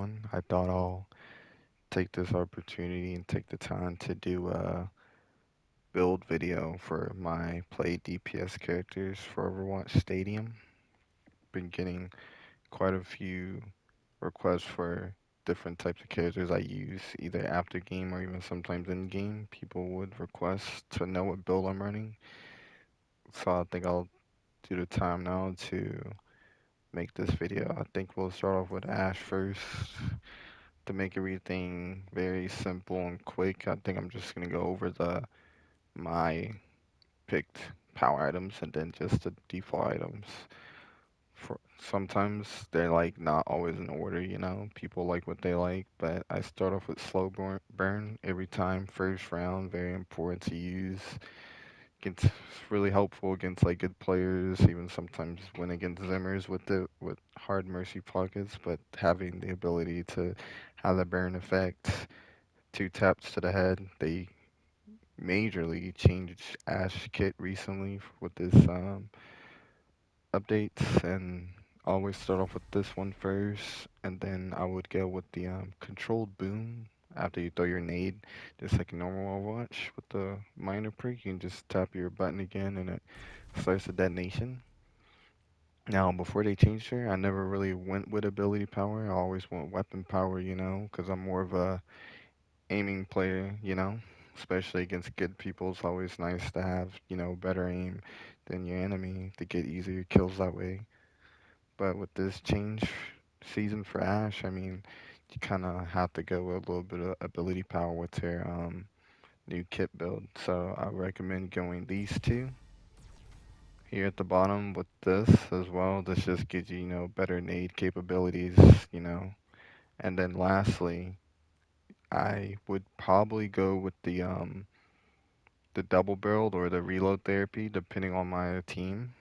everyone. I thought I'll take this opportunity and take the time to do a build video for my play DPS characters for Overwatch Stadium. Been getting quite a few requests for different types of characters I use, either after game or even sometimes in game. People would request to know what build I'm running. So I think I'll do the time now to make this video. I think we'll start off with Ash first. To make everything very simple and quick, I think I'm just gonna go over the my picked power items and then just the default items. For sometimes they're like not always in order, People like what they like, but I start off with slow burn every time. First round, very important to use. It's really helpful against like good players, even sometimes when against Zimmers with hard mercy pockets, but having the ability to have the burn effect, two taps to the head. They majorly changed Ash kit recently with this updates, and I always start off with this one first, and then I would go with the controlled boom after you throw your nade, just like a normal Overwatch with the minor prick. You can just tap your button again, and it starts the detonation. Now, before they changed her, I never really went with ability power. I always went weapon power, because I'm more of a aiming player, especially against good people. It's always nice to have, better aim than your enemy to get easier kills that way. But with this change season for Ash, I mean, you kind of have to go with a little bit of ability power with her new kit build. So I recommend going these two here at the bottom with this as well. This just gives you, better nade capabilities, you know. And then lastly, I would probably go with the double barreled or the reload therapy, depending on my team.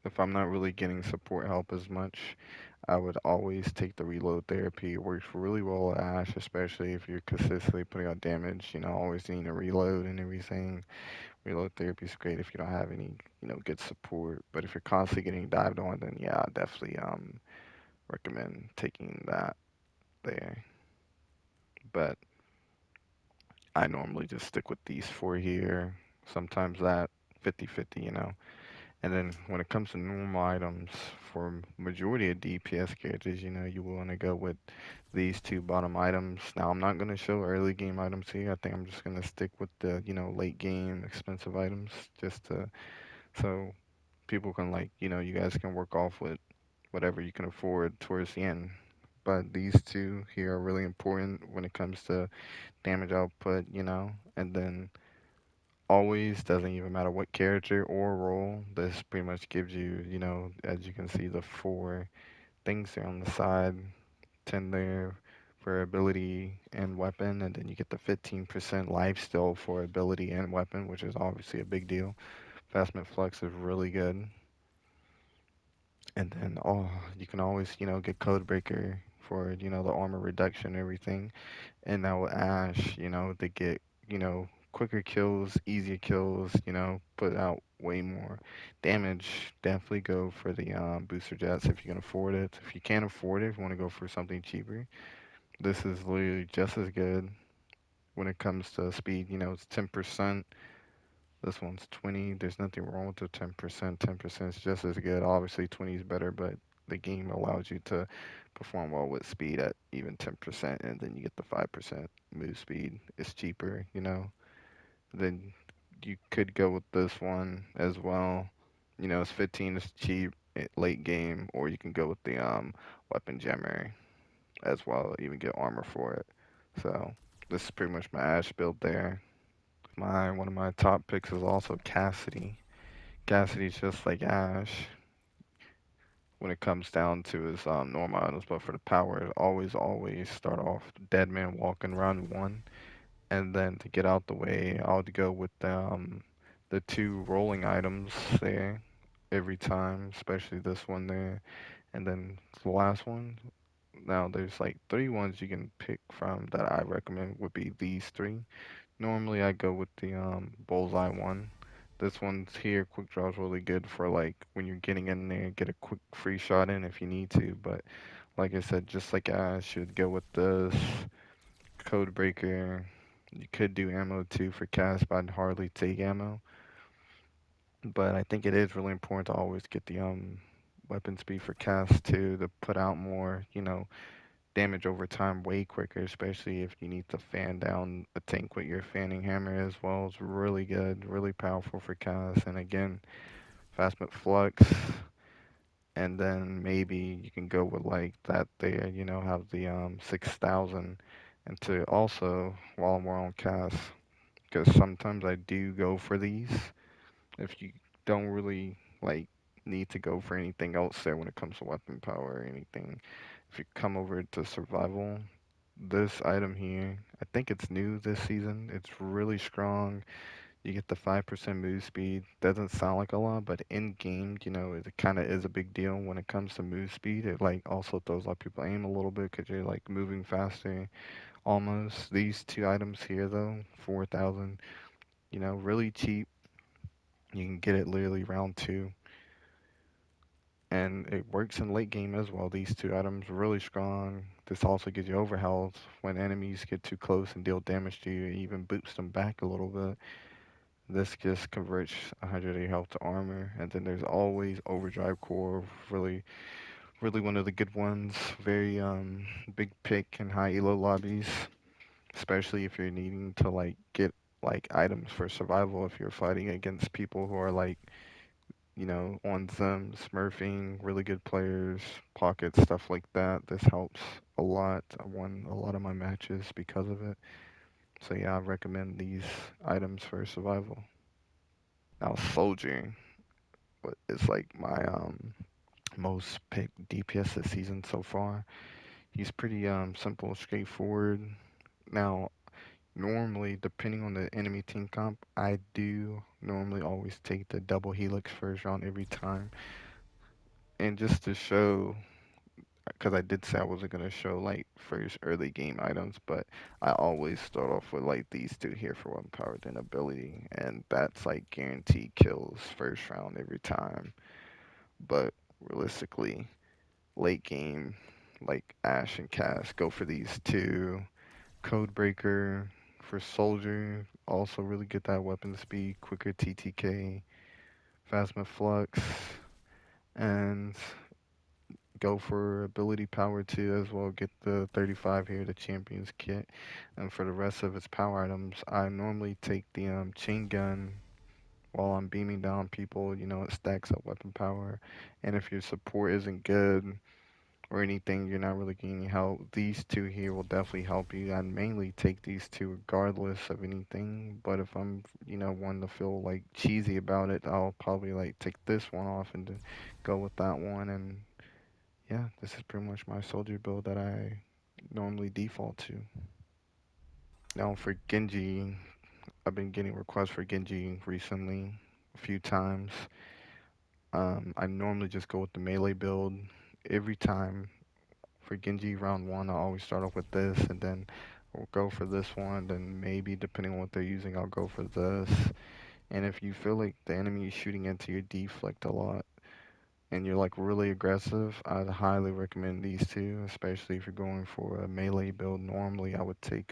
If I'm not really getting support help as much, I would always take the reload therapy. It works really well with Ash, especially if you're consistently putting out damage, always needing to reload and everything. Reload therapy is great if you don't have any, good support. But if you're constantly getting dived on, then yeah, I definitely recommend taking that there. But I normally just stick with these four here. Sometimes that 50-50. And then when it comes to normal items, for majority of DPS characters, you want to go with these two bottom items. Now, I'm not going to show early game items here. I think I'm just going to stick with the, late game expensive items just to, so people can like, you guys can work off with whatever you can afford towards the end. But these two here are really important when it comes to damage output, and then always doesn't even matter what character or role. This pretty much gives you, as you can see, the four things there on the side, 10 there for ability and weapon, and then you get the 15% life steal for ability and weapon, which is obviously a big deal. Fastment Flex is really good. And then you can always, get Codebreaker for, the armor reduction and everything. And now with Ash, they get, quicker kills, easier kills, put out way more damage. Definitely go for the booster jets if you can afford it. If you can't afford it, if you want to go for something cheaper, this is literally just as good when it comes to speed. It's 10%. This one's 20. There's nothing wrong with the 10%. 10% is just as good. Obviously, 20 is better, but the game allows you to perform well with speed at even 10%, and then you get the 5% move speed. It's cheaper, Then you could go with this one as well. It's 15. It's cheap late game, or you can go with the weapon jammer as well. Even get armor for it. So this is pretty much my Ash build there. My one of my top picks is also Cassidy. Cassidy's just like Ash when it comes down to his normal items, but for the power, always start off Dead Man Walk and Run one, and then to get out the way, I would go with the two rolling items there every time, especially this one there, and then the last one. Now there's like three ones you can pick from that I recommend would be these three. Normally I go with the bullseye one. This one's here, quick draw is really good for like when you're getting in there, get a quick free shot in if you need to. But Like I said, just like Ash, you'd go with this code breaker. You could do ammo too for cast, but I'd hardly take ammo. But I think it is really important to always get the weapon speed for cast too to put out more, damage over time way quicker, especially if you need to fan down a tank with your fanning hammer as well. It's really good, really powerful for cast. And again, fast but flux. And then maybe you can go with like that there, have the 6,000. And to also, while we're on cast, because sometimes I do go for these. If you don't really like need to go for anything else there when it comes to weapon power or anything, if you come over to survival, this item here, I think it's new this season. It's really strong. You get the 5% move speed. Doesn't sound like a lot, but in game, it kind of is a big deal when it comes to move speed. It like also throws off people aim a little bit because you're like moving faster almost. These two items here though, 4,000, really cheap. You can get it literally round two. And it works in late game as well. These two items really strong. This also gives you overhealth when enemies get too close and deal damage to you. It even boosts them back a little bit. This just converts 100 of your health to armor. And then there's always overdrive core, really, really one of the good ones. Very big pick in high elo lobbies, especially if you're needing to like get like items for survival. If you're fighting against people who are like on them, smurfing, really good players, pockets, stuff like that. This helps a lot. I won a lot of my matches because of it. So yeah, I recommend these items for survival. Now soldier, what is like my most picked DPS this season so far. He's pretty simple, straightforward. Now normally depending on the enemy team comp, I do normally always take the double helix first round every time. And just to show because I did say I wasn't gonna show like first early game items, but I always start off with like these two here for one power then ability, and that's like guaranteed kills first round every time. But realistically, late game, like Ash and Cass, go for these two. Codebreaker for Soldier, also really get that weapon speed, quicker TTK, Phasma Flux, and go for ability power too as well. Get the 35 here, the champions kit. And for the rest of its power items, I normally take the chain gun while I'm beaming down people. It stacks up weapon power. And if your support isn't good or anything, you're not really getting help. These two here will definitely help you. I mainly take these two regardless of anything. But if I'm, wanting to feel like cheesy about it, I'll probably like take this one off and then go with that one and yeah, this is pretty much my soldier build that I normally default to. Now for Genji, I've been getting requests for Genji recently a few times. I normally just go with the melee build every time. For Genji round one, I always start off with this and then I'll go for this one. Then maybe depending on what they're using, I'll go for this. And if you feel like the enemy is shooting into your deflect a lot, and you're like really aggressive, I'd highly recommend these two, especially if you're going for a melee build. Normally, I would take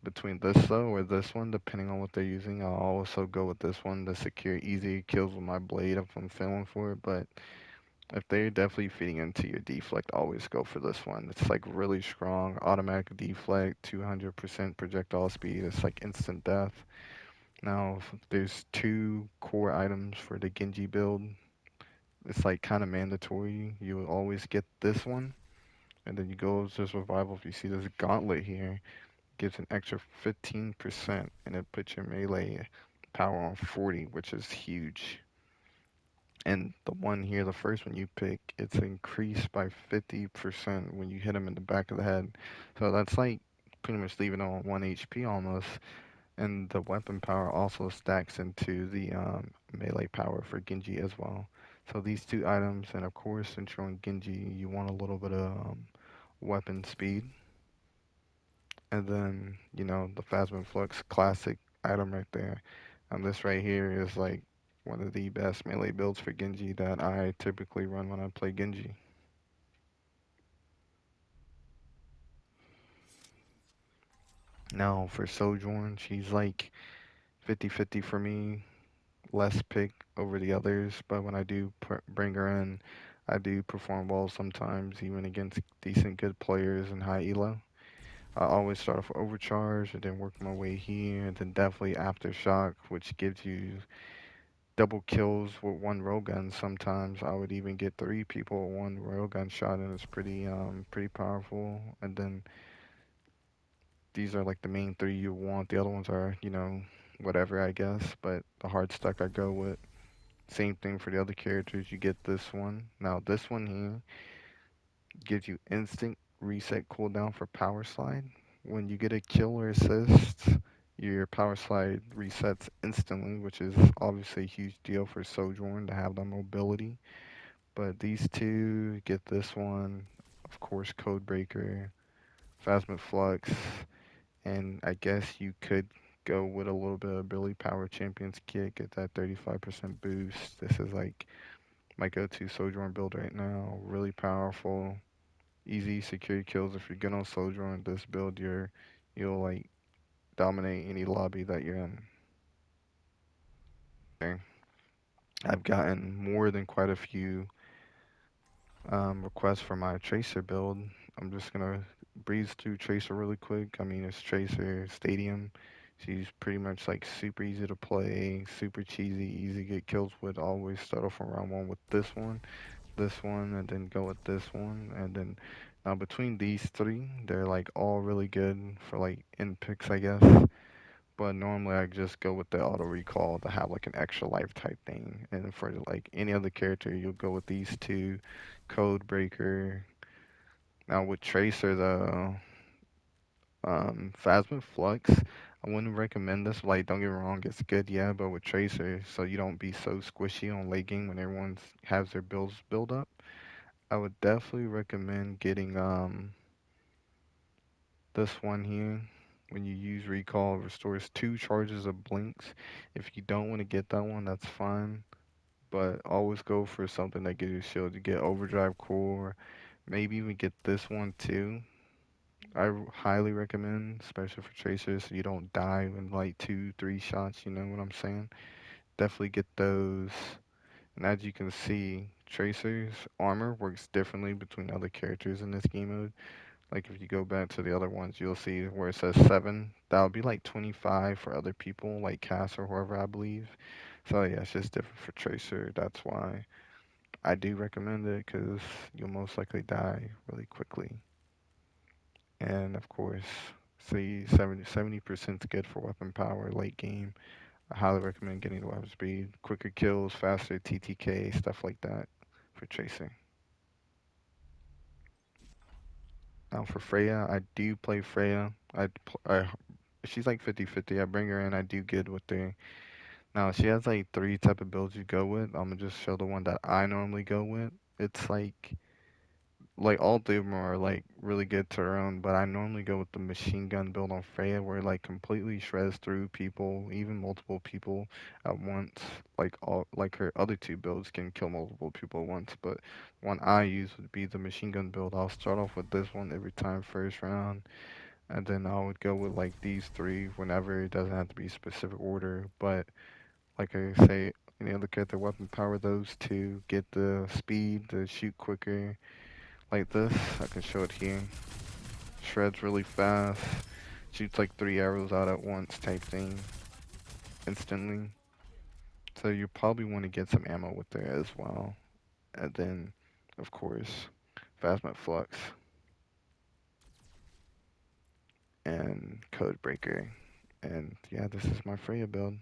between this though or this one, depending on what they're using. I'll also go with this one to secure easy kills with my blade if I'm feeling for it. But if they're definitely feeding into your deflect, always go for this one. It's like really strong, automatic deflect, 200% projectile speed. It's like instant death. Now, there's two core items for the Genji build. It's like kind of mandatory. You will always get this one, and then you go to survival. If you see this gauntlet here, gives an extra 15%, and it puts your melee power on 40, which is huge. And the one here, the first one you pick, it's increased by 50% when you hit him in the back of the head. So that's like pretty much leaving on 1 HP almost. And the weapon power also stacks into the melee power for Genji as well. So these two items, and of course, since you're on Genji, you want a little bit of weapon speed. And then, the Phasma Flux classic item right there. And this right here is like one of the best melee builds for Genji that I typically run when I play Genji. Now for Sojourn, she's like 50-50 for me. Less pick over the others, but when I do bring her in, I do perform well sometimes, even against decent good players in high elo. I always start off with overcharge and then work my way here, and then definitely aftershock, which gives you double kills with one railgun. Sometimes I would even get three people with one railgun shot, and it's pretty powerful. And then these are like the main three you want. The other ones are, whatever I guess. But the hard stuck I go with. Same thing for the other characters. You get this one. Now this one here gives you instant reset cooldown for power slide. When you get a kill or assist, your power slide resets instantly, which is obviously a huge deal for Sojourn to have the mobility. But these two get this one, of course, Codebreaker, Phasma Flux, and I guess you could go with a little bit of Billy Power Champions kit, get that 35% boost. This is like my go-to Sojourn build right now. Really powerful, easy security kills. If you're good on Sojourn, this build, you'll like dominate any lobby that you're in. Okay. I've gotten more than quite a few requests for my Tracer build. I'm just gonna breeze through Tracer really quick. I mean, it's Tracer Stadium. She's pretty much like super easy to play, super cheesy, easy to get kills with. Always start off on round one with this one, and then go with this one, and then now between these three, they're like all really good for like in picks, I guess. But normally I just go with the auto recall to have like an extra life type thing. And for like any other character, you'll go with these two, Code Breaker. Now with Tracer, the Phasma Flux, I wouldn't recommend this. Like, don't get me wrong, it's good, yeah, but with Tracer, so you don't be so squishy on late game when everyone's has their builds build up. I would definitely recommend getting this one here. When you use recall, it restores two charges of blinks. If you don't want to get that one, that's fine. But always go for something that gives you shield. You get overdrive core. Maybe even get this one too. Highly recommend, especially for tracers, so you don't die in like two, three shots. You know what I'm saying? Definitely get those. And as you can see, tracers armor works differently between other characters in this game mode. Like if you go back to the other ones, you'll see where it says 7. That would be like 25 for other people, like Cass or whoever I believe. So yeah, it's just different for Tracer. That's why I do recommend it because you'll most likely die really quickly. And of course, see 70% is good for weapon power late game. I highly recommend getting the weapon speed, quicker kills, faster TTK, stuff like that for Tracer. Now for Freya, I do play Freya. She's like 50-50. I bring her in. I do good with her. Now she has like three type of builds you go with. I'm gonna just show the one that I normally go with. It's like all three of them are like really good to their own, but I normally go with the machine gun build on Freya, where it like completely shreds through people, even multiple people at once. Like her other two builds can kill multiple people at once, but one I use would be the machine gun build. I'll start off with this one every time first round, and then I would go with like these three whenever. It doesn't have to be specific order, but like I say, you know, look at the weapon power. Those two get the speed to shoot quicker. Like this, I can show it here. Shreds really fast. Shoots like three arrows out at once type thing. Instantly. So you probably want to get some ammo with it as well. And then, of course, Phasma Flux and Codebreaker. And yeah, this is my Freya build.